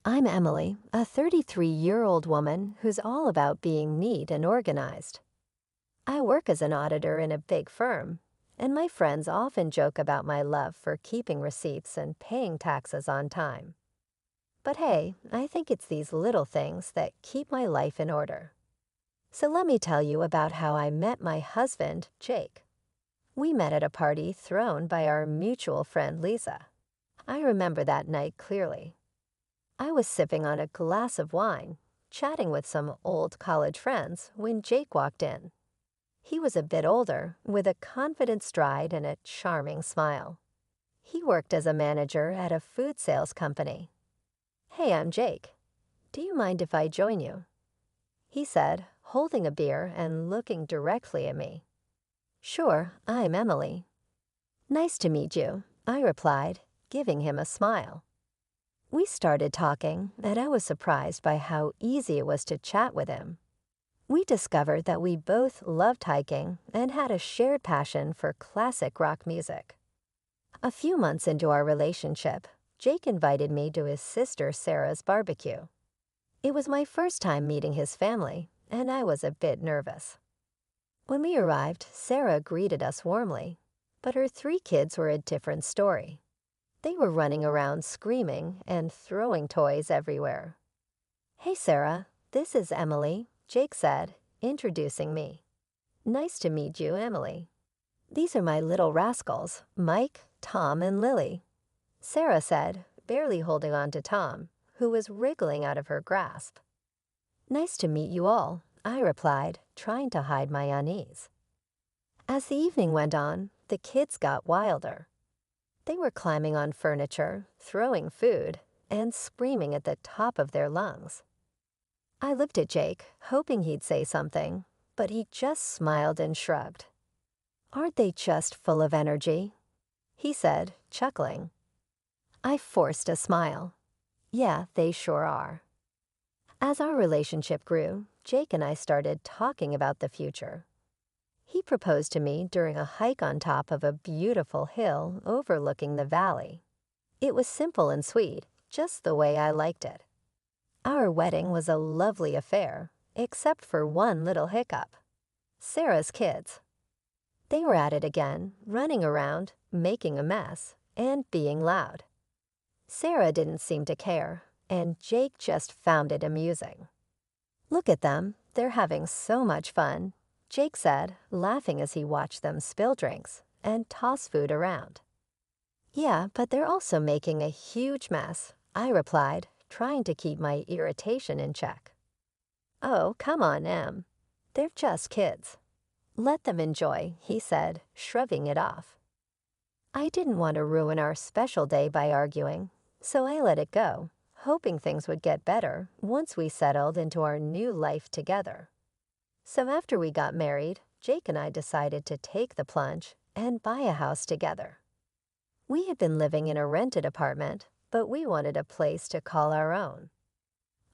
I'm Emily, a 33-year-old woman who's all about being neat and organized. I work as an auditor in a big firm, and my friends often joke about my love for keeping receipts and paying taxes on time. But hey, I think it's these little things that keep my life in order. So let me tell you about how I met my husband, Jake. We met at a party thrown by our mutual friend Lisa. I remember that night clearly. I was sipping on a glass of wine, chatting with some old college friends when Jake walked in. He was a bit older, with a confident stride and a charming smile. He worked as a manager at a food sales company. "Hey, I'm Jake. Do you mind if I join you?" he said, holding a beer and looking directly at me. "Sure, I'm Emily." "Nice to meet you," I replied, giving him a smile. We started talking, and I was surprised by how easy it was to chat with him. We discovered that we both loved hiking and had a shared passion for classic rock music. A few months into our relationship, Jake invited me to his sister Sarah's barbecue. It was my first time meeting his family, and I was a bit nervous. When we arrived, Sarah greeted us warmly, but her 3 kids were a different story. They were running around screaming and throwing toys everywhere. "Hey, Sarah, this is Emily," Jake said, introducing me. "Nice to meet you, Emily. These are my little rascals, Mike, Tom, and Lily," Sarah said, barely holding on to Tom, who was wriggling out of her grasp. "Nice to meet you all," I replied, trying to hide my unease. As the evening went on, the kids got wilder. They were climbing on furniture, throwing food, and screaming at the top of their lungs. I looked at Jake, hoping he'd say something, but he just smiled and shrugged. "Aren't they just full of energy?" he said, chuckling. I forced a smile. Yeah, they sure are. As our relationship grew, Jake and I started talking about the future. He proposed to me during a hike on top of a beautiful hill overlooking the valley. It was simple and sweet, just the way I liked it. Our wedding was a lovely affair, except for one little hiccup: Sarah's kids. They were at it again, running around, making a mess, and being loud. Sarah didn't seem to care, and Jake just found it amusing. "Look at them, they're having so much fun," Jake said, laughing as he watched them spill drinks and toss food around. "Yeah, but they're also making a huge mess," I replied, trying to keep my irritation in check. "Oh, come on, Em. They're just kids. Let them enjoy," he said, shrugging it off. I didn't want to ruin our special day by arguing, so I let it go, hoping things would get better once we settled into our new life together. So after we got married, Jake and I decided to take the plunge and buy a house together. We had been living in a rented apartment, but we wanted a place to call our own.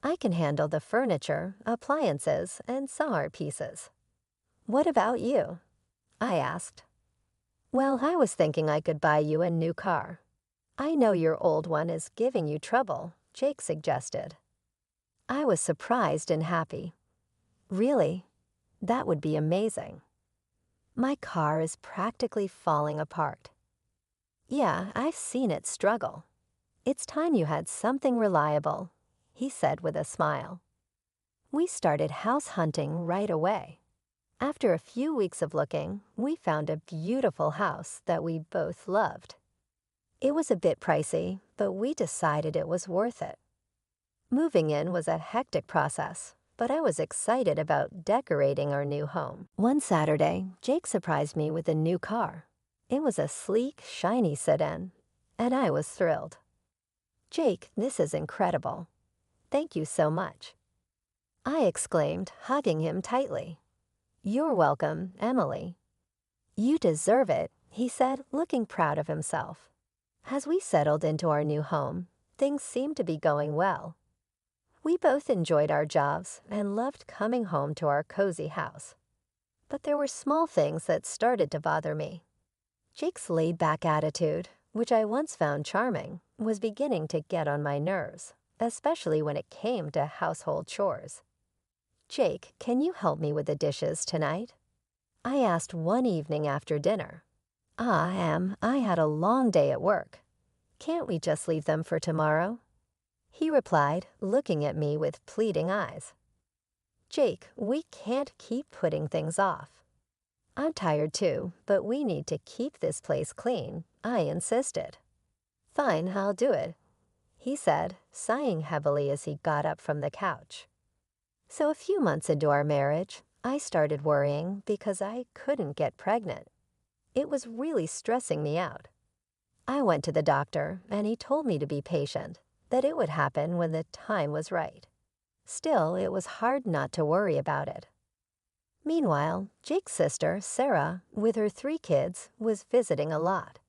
I can handle the furniture, appliances, and some art pieces. "What about you?" I asked. "Well, I was thinking I could buy you a new car. I know your old one is giving you trouble," Jake suggested. I was surprised and happy. "Really? That would be amazing. My car is practically falling apart." "Yeah, I've seen it struggle. It's time you had something reliable," he said with a smile. We started house hunting right away. After a few weeks of looking, we found a beautiful house that we both loved. It was a bit pricey, but we decided it was worth it. Moving in was a hectic process, but I was excited about decorating our new home. One Saturday, Jake surprised me with a new car. It was a sleek, shiny sedan, and I was thrilled. "Jake, this is incredible. Thank you so much," I exclaimed, hugging him tightly. "You're welcome, Emily." "You deserve it," he said, looking proud of himself. As we settled into our new home, things seemed to be going well. We both enjoyed our jobs and loved coming home to our cozy house. But there were small things that started to bother me. Jake's laid-back attitude, which I once found charming, was beginning to get on my nerves. especially when it came to household chores. "Jake, can you help me with the dishes tonight?" I asked one evening after dinner. Em, I had a long day at work. Can't we just leave them for tomorrow?" He replied, looking at me with pleading eyes. "Jake, we can't keep putting things off." "I'm tired too, but we need to keep this place clean," I insisted. "Fine, I'll do it," he said, sighing heavily as he got up from the couch. So a few months into our marriage, I started worrying because I couldn't get pregnant. It was really stressing me out. I went to the doctor, and he told me to be patient, that it would happen when the time was right. Still, it was hard not to worry about it. Meanwhile, Jake's sister, Sarah, with her 3 kids, was visiting a lot.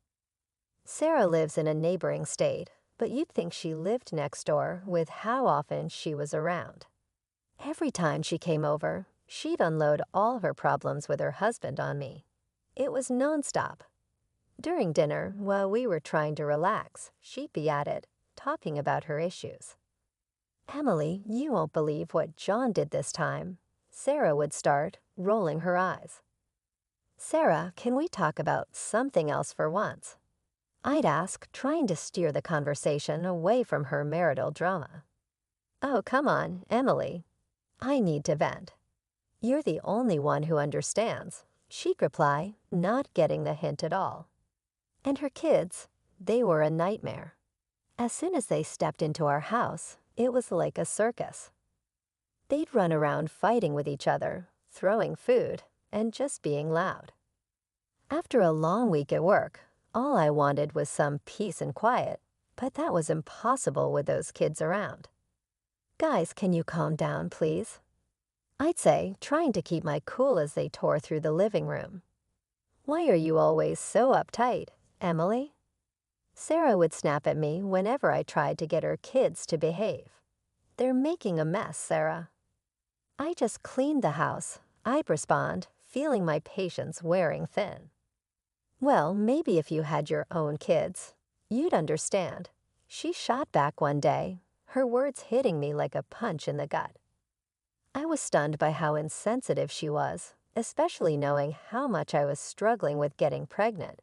Sarah lives in a neighboring state, but you'd think she lived next door with how often she was around. Every time she came over, she'd unload all her problems with her husband on me. It was nonstop. During dinner, while we were trying to relax, she'd be at it, talking about her issues. "Emily, you won't believe what John did this time," Sarah would start, rolling her eyes. "Sarah, can we talk about something else for once?" I'd ask, trying to steer the conversation away from her marital drama. "Oh, come on, Emily. I need to vent." "You're the only one who understands," she'd reply, not getting the hint at all. And her kids, they were a nightmare. As soon as they stepped into our house, it was like a circus. They'd run around fighting with each other, throwing food, and just being loud. After a long week at work, all I wanted was some peace and quiet, but that was impossible with those kids around. "Guys, can you calm down, please?" I'd say, trying to keep my cool as they tore through the living room. "Why are you always so uptight, Emily?" Sarah would snap at me whenever I tried to get her kids to behave. "They're making a mess, Sarah." "I just cleaned the house," I'd respond, feeling my patience wearing thin. "Well, maybe if you had your own kids, you'd understand," she shot back one day, her words hitting me like a punch in the gut. I was stunned by how insensitive she was, especially knowing how much I was struggling with getting pregnant.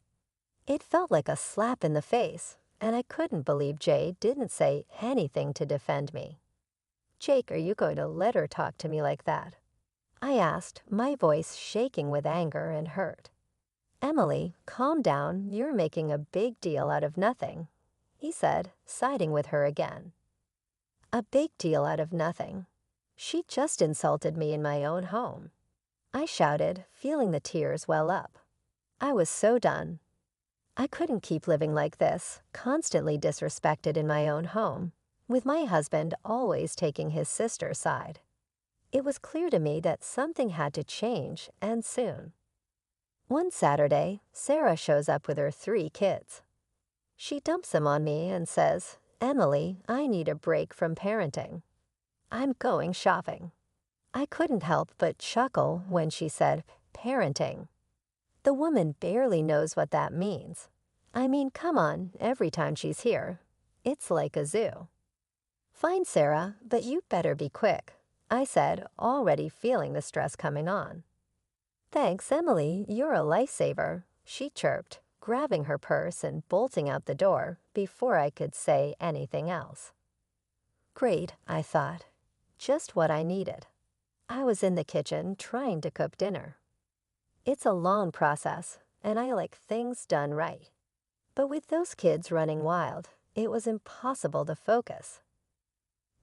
It felt like a slap in the face, and I couldn't believe Jay didn't say anything to defend me. "Jake, are you going to let her talk to me like that?" I asked, my voice shaking with anger and hurt. "Emily, calm down, you're making a big deal out of nothing," he said, siding with her again. A big deal out of nothing. She just insulted me in my own home. I shouted, feeling the tears well up. I was so done. I couldn't keep living like this, constantly disrespected in my own home, with my husband always taking his sister's side. It was clear to me that something had to change, and soon. One Saturday, Sarah shows up with her 3 kids. She dumps them on me and says, "Emily, I need a break from parenting. I'm going shopping." I couldn't help but chuckle when she said, "parenting." The woman barely knows what that means. I mean, come on, every time she's here, it's like a zoo. "Fine, Sarah, but you'd better be quick," I said, already feeling the stress coming on. "Thanks, Emily, you're a lifesaver," she chirped, grabbing her purse and bolting out the door before I could say anything else. Great, I thought. Just what I needed. I was in the kitchen trying to cook dinner. It's a long process, and I like things done right. But with those kids running wild, it was impossible to focus.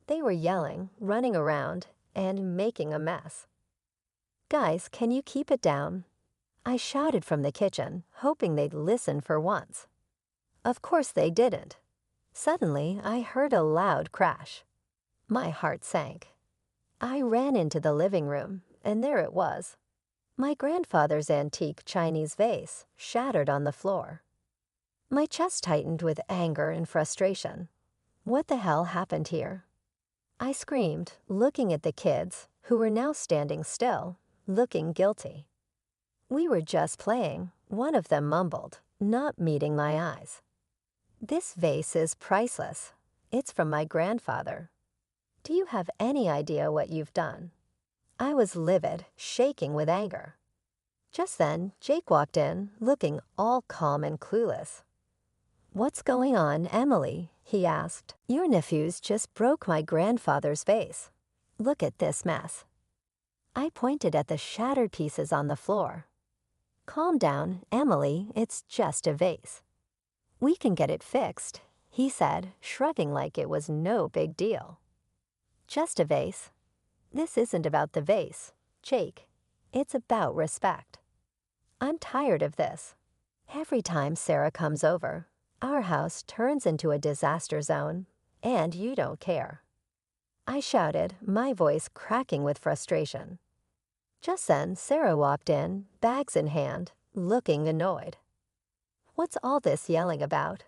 They were yelling, running around, and making a mess. "Guys, can you keep it down?" I shouted from the kitchen, hoping they'd listen for once. Of course they didn't. Suddenly, I heard a loud crash. My heart sank. I ran into the living room, and there it was. My grandfather's antique Chinese vase, shattered on the floor. My chest tightened with anger and frustration. What the hell happened here? I screamed, looking at the kids, who were now standing still, looking guilty. "We were just playing," one of them mumbled, not meeting my eyes. "This vase is priceless. It's from my grandfather. Do you have any idea what you've done?" I was livid, shaking with anger. Just then, Jake walked in, looking all calm and clueless. "What's going on, Emily?" he asked. "Your nephews just broke my grandfather's vase. Look at this mess." I pointed at the shattered pieces on the floor. "Calm down, Emily, it's just a vase." "We can get it fixed," he said, shrugging like it was no big deal. "Just a vase? This isn't about the vase, Jake. It's about respect. I'm tired of this. Every time Sarah comes over, our house turns into a disaster zone, and you don't care." I shouted, my voice cracking with frustration. Just then, Sarah walked in, bags in hand, looking annoyed. "What's all this yelling about?"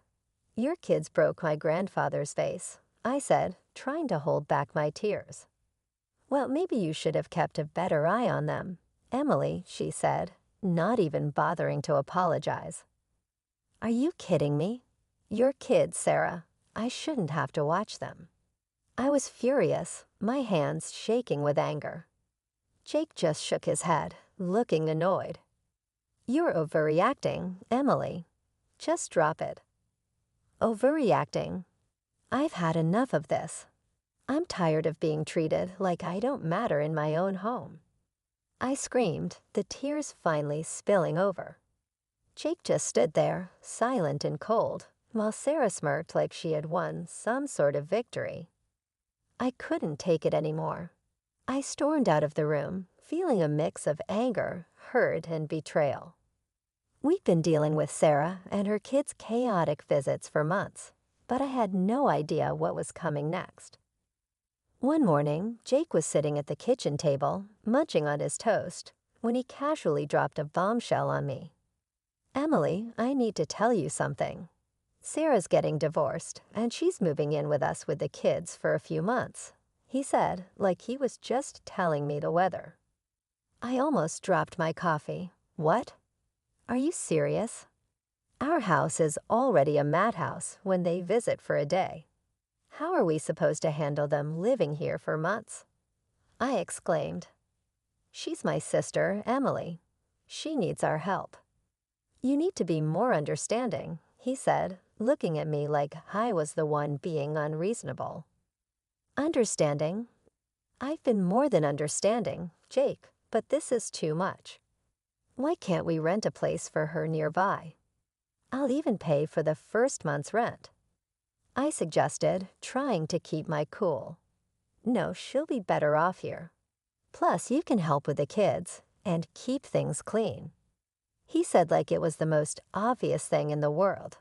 "Your kids broke my grandfather's vase," I said, trying to hold back my tears. "Well, maybe you should have kept a better eye on them, Emily," she said, not even bothering to apologize. "Are you kidding me? Your kids, Sarah. I shouldn't have to watch them." I was furious, my hands shaking with anger. Jake just shook his head, looking annoyed. "You're overreacting, Emily. Just drop it." "Overreacting? I've had enough of this. I'm tired of being treated like I don't matter in my own home." I screamed, the tears finally spilling over. Jake just stood there, silent and cold, while Sarah smirked like she had won some sort of victory. I couldn't take it anymore. I stormed out of the room, feeling a mix of anger, hurt, and betrayal. We'd been dealing with Sarah and her kids' chaotic visits for months, but I had no idea what was coming next. One morning, Jake was sitting at the kitchen table, munching on his toast, when he casually dropped a bombshell on me. "Emily, I need to tell you something. Sarah's getting divorced, and she's moving in with us with the kids for a few months," he said, like he was just telling me the weather. I almost dropped my coffee. What? Are you serious? Our house is already a madhouse when they visit for a day. How are we supposed to handle them living here for months? I exclaimed. "She's my sister, Emily. She needs our help." "You need to be more understanding," he said, looking at me like I was the one being unreasonable. "Understanding? I've been more than understanding, Jake, but this is too much. Why can't we rent a place for her nearby? I'll even pay for the first month's rent," I suggested, trying to keep my cool. "No, she'll be better off here. Plus, you can help with the kids and keep things clean." He said like it was the most obvious thing in the world.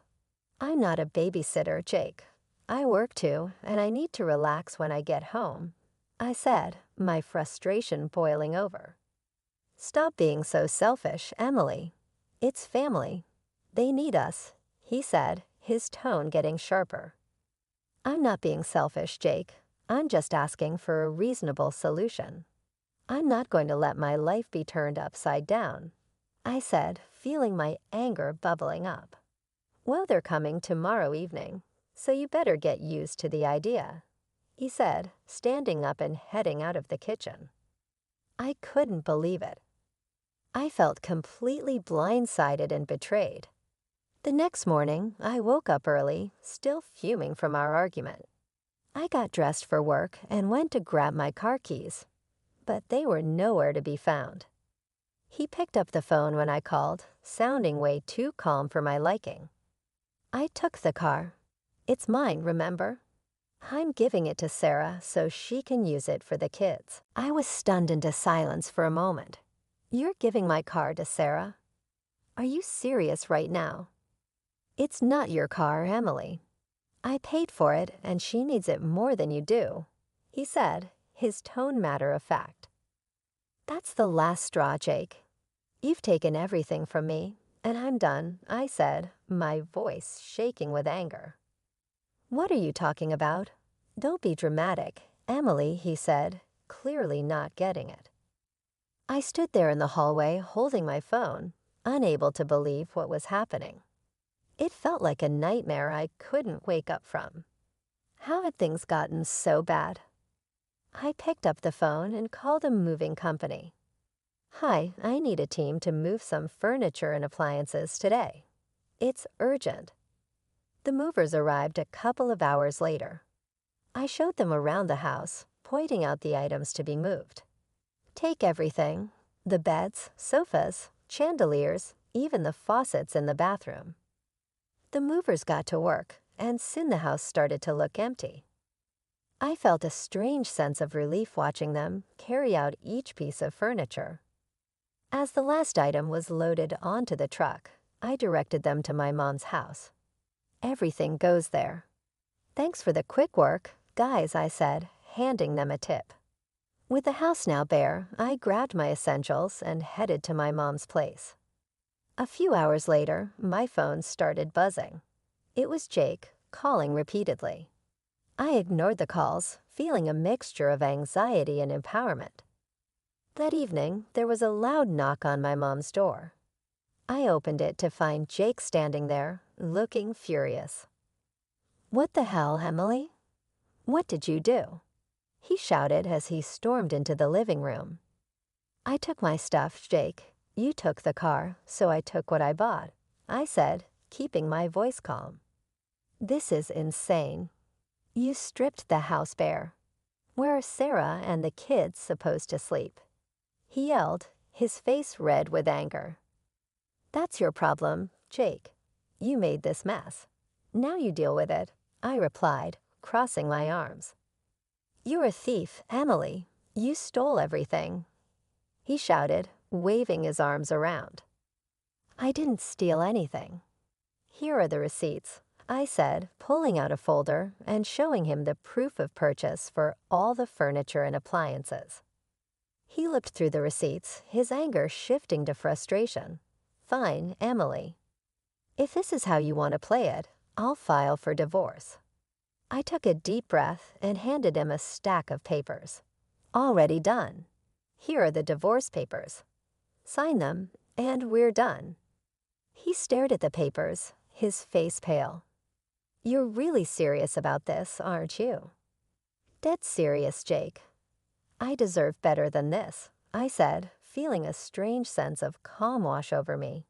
"I'm not a babysitter, Jake. I work too, and I need to relax when I get home," I said, my frustration boiling over. "Stop being so selfish, Emily. It's family. They need us," he said, his tone getting sharper. "I'm not being selfish, Jake. I'm just asking for a reasonable solution. I'm not going to let my life be turned upside down," I said, feeling my anger bubbling up. "Well, they're coming tomorrow evening, so you better get used to the idea," he said, standing up and heading out of the kitchen. I couldn't believe it. I felt completely blindsided and betrayed. The next morning, I woke up early, still fuming from our argument. I got dressed for work and went to grab my car keys, but they were nowhere to be found. He picked up the phone when I called, sounding way too calm for my liking. I took the car. "It's mine, remember? I'm giving it to Sarah so she can use it for the kids." I was stunned into silence for a moment. "You're giving my car to Sarah? Are you serious right now?" "It's not your car, Emily. I paid for it, and she needs it more than you do," he said, his tone matter of fact. "That's the last straw, Jake. You've taken everything from me, and I'm done," I said, my voice shaking with anger. "What are you talking about? Don't be dramatic, Emily," he said, clearly not getting it. I stood there in the hallway holding my phone, unable to believe what was happening. It felt like a nightmare I couldn't wake up from. How had things gotten so bad? I picked up the phone and called a moving company. Hi, I need a team to move some furniture and appliances today. It's urgent. The movers arrived a couple of hours later. I showed them around the house, pointing out the items to be moved. Take everything: the beds, sofas, chandeliers, even the faucets in the bathroom. The movers got to work, and soon the house started to look empty. I felt a strange sense of relief watching them carry out each piece of furniture. As the last item was loaded onto the truck, I directed them to my mom's house. Everything goes there. Thanks for the quick work, guys, I said, handing them a tip. With the house now bare, I grabbed my essentials and headed to my mom's place. A few hours later, my phone started buzzing. It was Jake, calling repeatedly. I ignored the calls, feeling a mixture of anxiety and empowerment. That evening, there was a loud knock on my mom's door. I opened it to find Jake standing there, looking furious. "What the hell, Emily? What did you do?" he shouted as he stormed into the living room. "I took my stuff, Jake. You took the car, so I took what I bought," I said, keeping my voice calm. "This is insane. You stripped the house bare. Where are Sarah and the kids supposed to sleep?" he yelled, his face red with anger. "That's your problem, Jake. You made this mess. Now you deal with it," I replied, crossing my arms. "You're a thief, Emily. You stole everything," he shouted, waving his arms around. "I didn't steal anything. Here are the receipts," I said, pulling out a folder and showing him the proof of purchase for all the furniture and appliances. He looked through the receipts, his anger shifting to frustration. "Fine, Emily. If this is how you want to play it, I'll file for divorce." I took a deep breath and handed him a stack of papers. "Already done. Here are the divorce papers. Sign them, and we're done." He stared at the papers, his face pale. "You're really serious about this, aren't you?" "Dead serious, Jake. I deserve better than this," I said, feeling a strange sense of calm wash over me.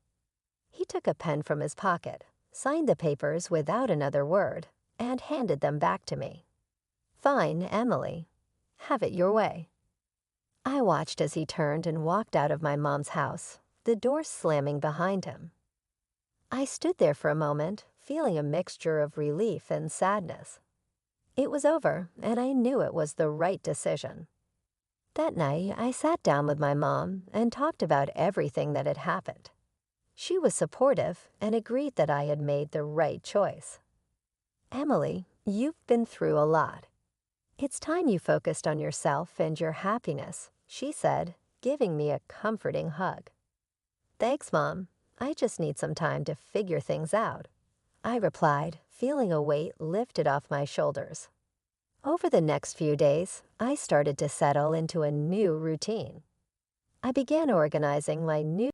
He took a pen from his pocket, signed the papers without another word, and handed them back to me. "Fine, Emily. Have it your way." I watched as he turned and walked out of my mom's house, the door slamming behind him. I stood there for a moment, feeling a mixture of relief and sadness. It was over, and I knew it was the right decision. That night, I sat down with my mom and talked about everything that had happened. She was supportive and agreed that I had made the right choice. "Emily, you've been through a lot. It's time you focused on yourself and your happiness," she said, giving me a comforting hug. "Thanks, Mom. I just need some time to figure things out," I replied, feeling a weight lifted off my shoulders. Over the next few days, I started to settle into a new routine. I began organizing my new